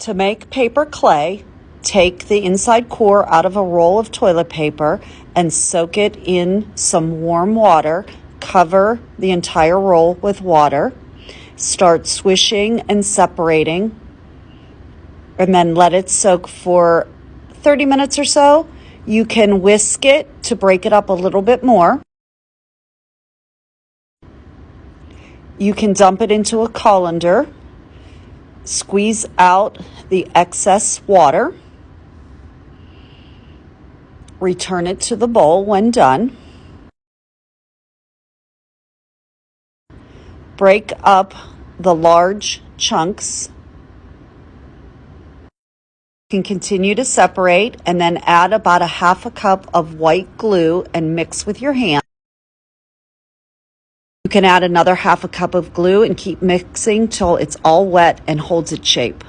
To make paper clay, take the inside core out of a roll of toilet paper and soak it in some warm water. Cover the entire roll with water. Start swishing and separating, and then let it soak for 30 minutes or so. You can whisk it to break it up a little bit more. You can dump it into a colander, squeeze out the excess water, return it to the bowl when done. Break up the large chunks. You can continue to separate and then add about a half a cup of white glue and mix with your hand. You can add another half a cup of glue and keep mixing till it's all wet and holds its shape.